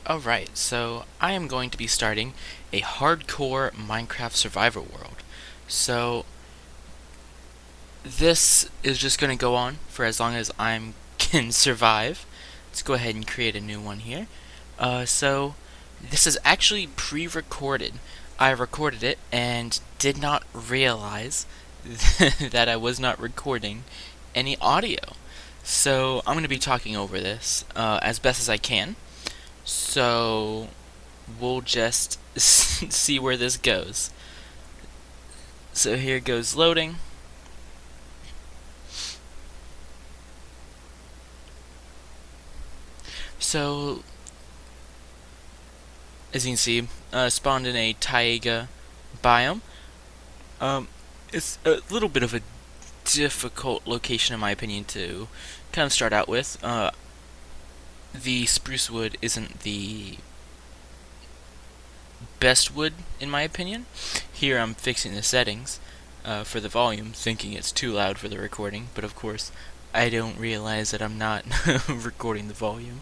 Alright, so I am going to be starting a hardcore Minecraft survivor world. So this is just going to go on for as long as I can survive. Let's go ahead and create a new one here. So this is actually pre-recorded. I recorded it and did not realize that I was not recording any audio. So I'm going to be talking over this as best as I can. So we'll just see where this goes. So here goes loading. So as you can see, spawned in a taiga biome. It's a little bit of a difficult location in my opinion to kind of start out with. The spruce wood isn't the best wood in my opinion. Here I'm fixing the settings for the volume, thinking it's too loud for the recording, but of course I don't realize that I'm not recording the volume.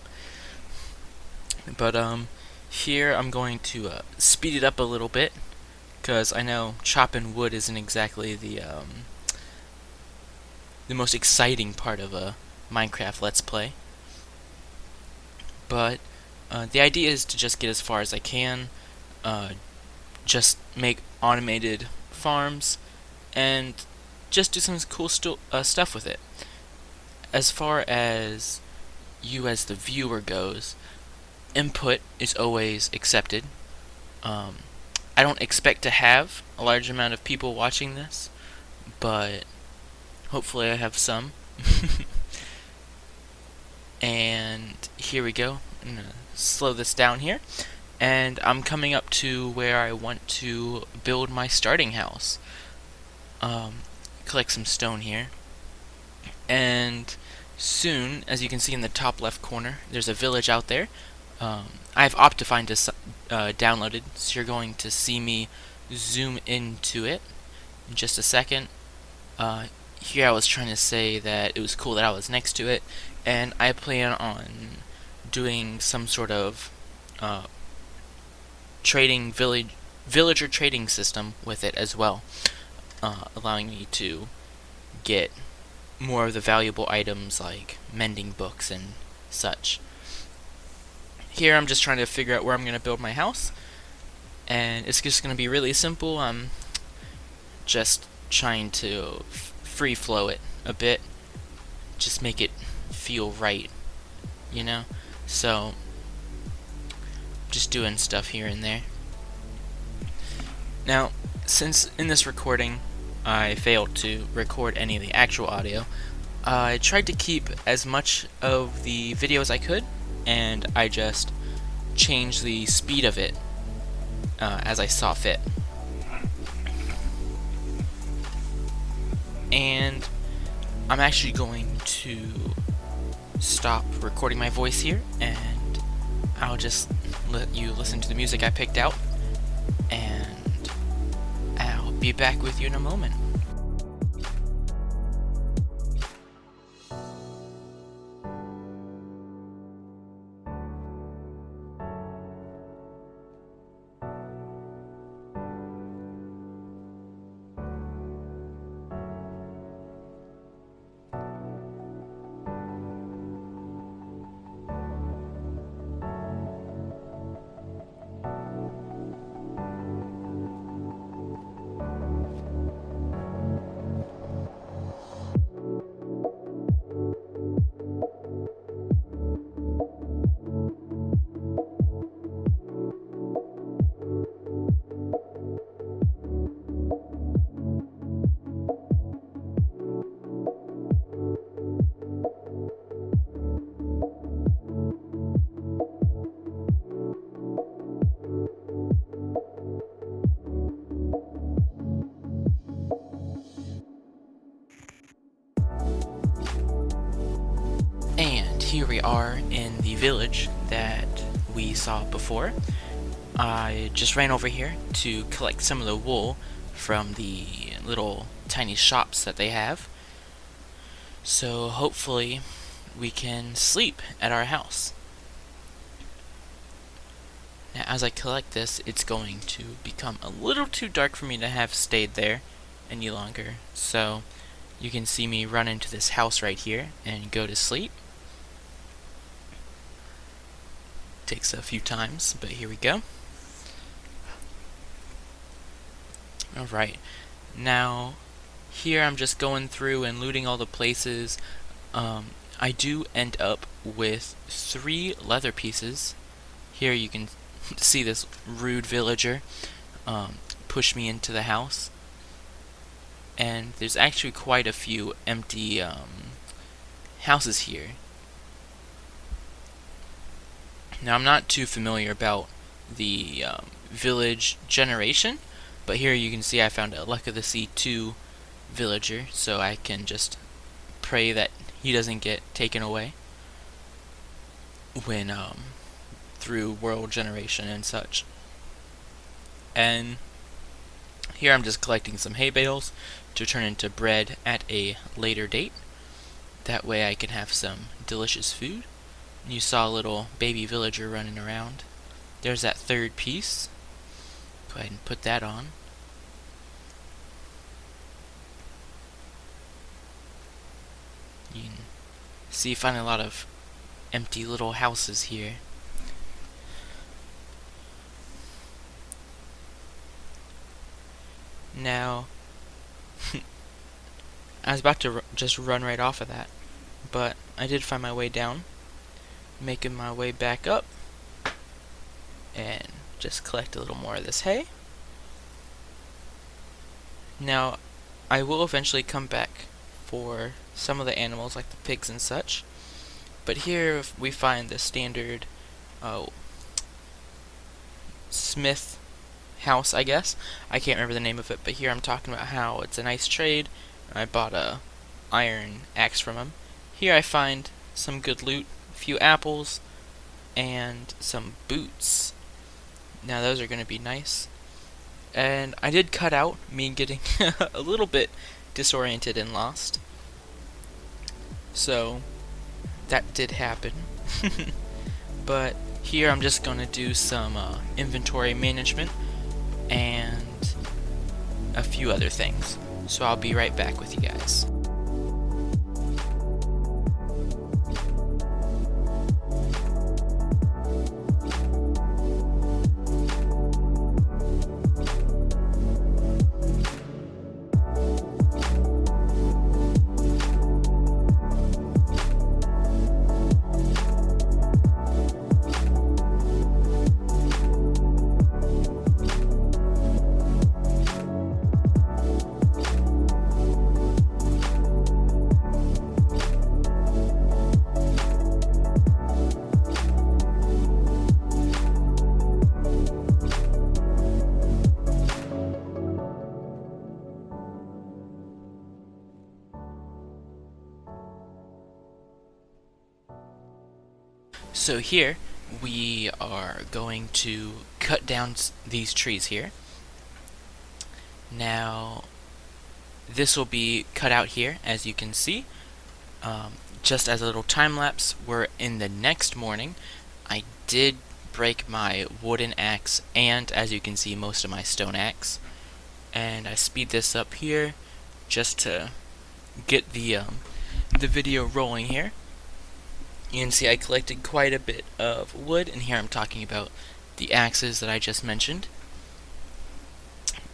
But here I'm going to speed it up a little bit, because I know chopping wood isn't exactly the most exciting part of a Minecraft Let's Play. But the idea is to just get as far as I can, just make automated farms, and just do some cool stuff with it. As far as you as the viewer goes, input is always accepted. I don't expect to have a large amount of people watching this, but hopefully I have some. And here we go. I'm gonna slow this down here, and I'm coming up to where I want to build my starting house. Collect some stone here, and soon, as you can see in the top left corner, there's a village out there. I have Optifine downloaded, so you're going to see me zoom into it in just a second. Here I was trying to say that it was cool that I was next to it, and I plan on doing some sort of villager trading system with it as well, allowing me to get more of the valuable items like mending books and such. Here I'm just trying to figure out where I'm going to build my house, and it's just going to be really simple. I'm just trying to free flow it a bit, just make it feel right, you know? So just doing stuff here and there. Now, since in this recording I failed to record any of the actual audio, I tried to keep as much of the video as I could, and I just changed the speed of it as I saw fit. And I'm actually going to stop recording my voice here, and I'll just let you listen to the music I picked out, and I'll be back with you in a moment. And here we are in the village that we saw before. I just ran over here to collect some of the wool from the little tiny shops that they have. So hopefully we can sleep at our house. Now, as I collect this, it's going to become a little too dark for me to have stayed there any longer. So you can see me run into this house right here and go to sleep. Takes a few times, but here we go. Alright, now here I'm just going through and looting all the places. I do end up with 3 leather pieces. Here you can see this rude villager push me into the house. And there's actually quite a few empty houses here. Now I'm not too familiar about the village generation, but here you can see I found a Luck of the Sea 2 villager, so I can just pray that he doesn't get taken away when through world generation and such. And here I'm just collecting some hay bales to turn into bread at a later date. That way I can have some delicious food. You saw a little baby villager running around. There's that 3rd piece. Go ahead and put that on. You can see find a lot of empty little houses here. Now, I was about to just run right off of that, but I did find my way down, making my way back up, and just collect a little more of this hay. Now, I will eventually come back for some of the animals like the pigs and such, but here we find the standard smith house, I guess. I can't remember the name of it, but here I'm talking about how it's a nice trade. I bought a iron axe from him. Here I find some good loot, a few apples, and some boots. Now those are going to be nice. And I did cut out me getting a little bit disoriented and lost. So that did happen. But here I'm just going to do some inventory management and a few other things. So I'll be right back with you guys. So here we are going to cut down these trees here. Now this will be cut out here, as you can see. Just as a little time lapse, we're in the next morning. I did break my wooden axe and, as you can see, most of my stone axe. And I speed this up here just to get the video rolling here. You can see I collected quite a bit of wood, and here I'm talking about the axes that I just mentioned.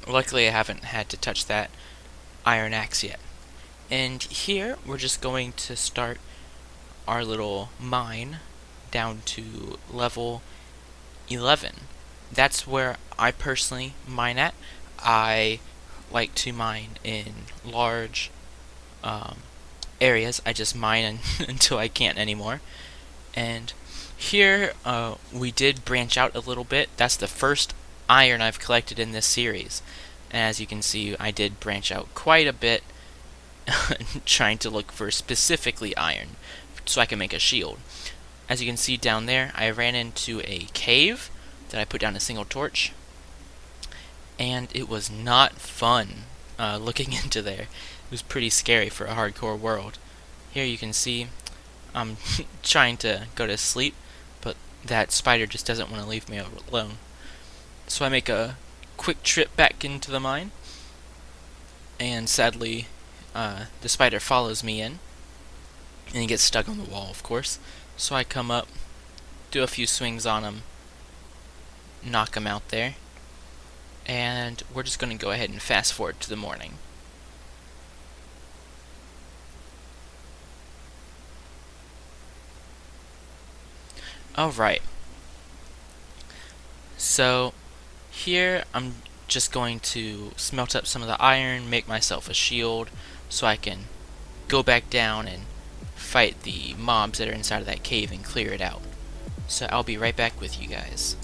Luckily I haven't had to touch that iron axe yet. And here we're just going to start our little mine down to level 11. That's where I personally mine at. I like to mine in large areas. I just mine until I can't anymore. And here we did branch out a little bit. That's the first iron I've collected in this series. And as you can see, I did branch out quite a bit trying to look for specifically iron so I can make a shield. As you can see down there, I ran into a cave that I put down a single torch, and it was not fun looking into there. It was pretty scary for a hardcore world. Here you can see I'm trying to go to sleep, but that spider just doesn't want to leave me alone. So I make a quick trip back into the mine, and sadly, the spider follows me in, and he gets stuck on the wall, of course. So I come up, do a few swings on him, knock him out there, and we're just going to go ahead and fast forward to the morning. Alright, so here I'm just going to smelt up some of the iron, make myself a shield, so I can go back down and fight the mobs that are inside of that cave and clear it out. So I'll be right back with you guys.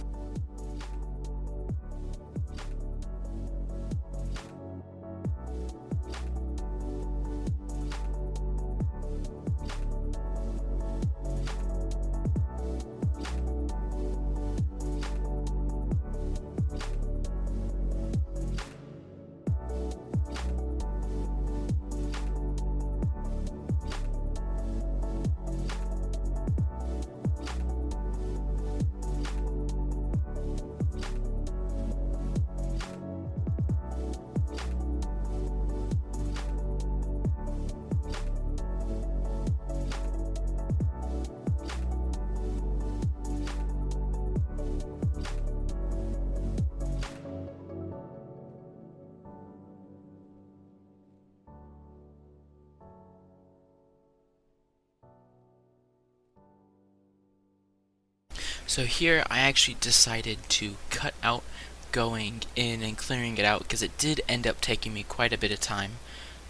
So here I actually decided to cut out going in and clearing it out because it did end up taking me quite a bit of time.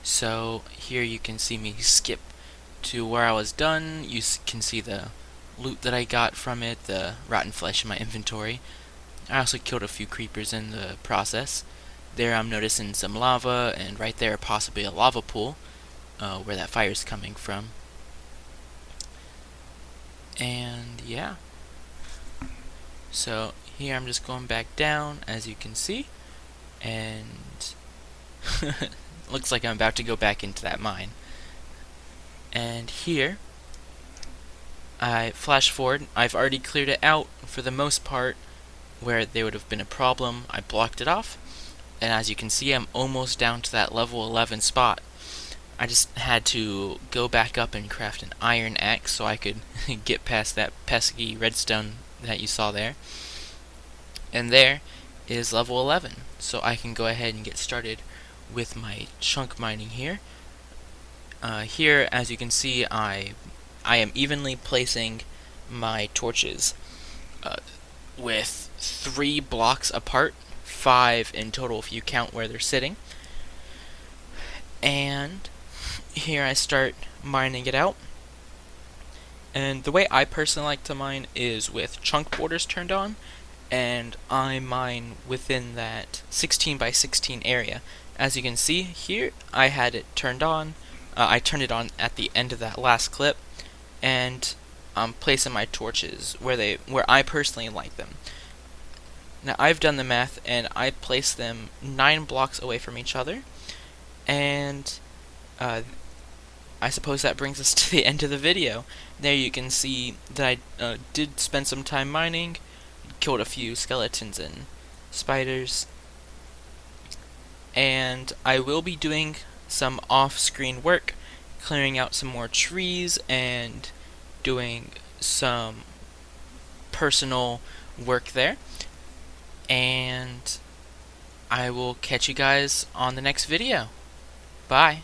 So here you can see me skip to where I was done. You can see the loot that I got from it, the rotten flesh in my inventory. I also killed a few creepers in the process. There I'm noticing some lava, and right there possibly a lava pool where that fire is coming from. And yeah. So here I'm just going back down, as you can see, and looks like I'm about to go back into that mine. And here, I flash forward. I've already cleared it out for the most part. Where there would have been a problem, I blocked it off, and as you can see, I'm almost down to that level 11 spot. I just had to go back up and craft an iron axe so I could get past that pesky redstone that you saw there. And there is level 11, so I can go ahead and get started with my chunk mining here. Here, as you can see, I am evenly placing my torches with 3 blocks apart, 5 in total if you count where they're sitting. And here I start mining it out. And the way I personally like to mine is with chunk borders turned on, and I mine within that 16 by 16 area. As you can see here, I had it turned on. I turned it on at the end of that last clip, and I'm placing my torches where I personally like them. Now I've done the math, and I placed them 9 blocks away from each other, and I suppose that brings us to the end of the video. There you can see that I did spend some time mining, killed a few skeletons and spiders, and I will be doing some off-screen work, clearing out some more trees and doing some personal work there. And I will catch you guys on the next video. Bye.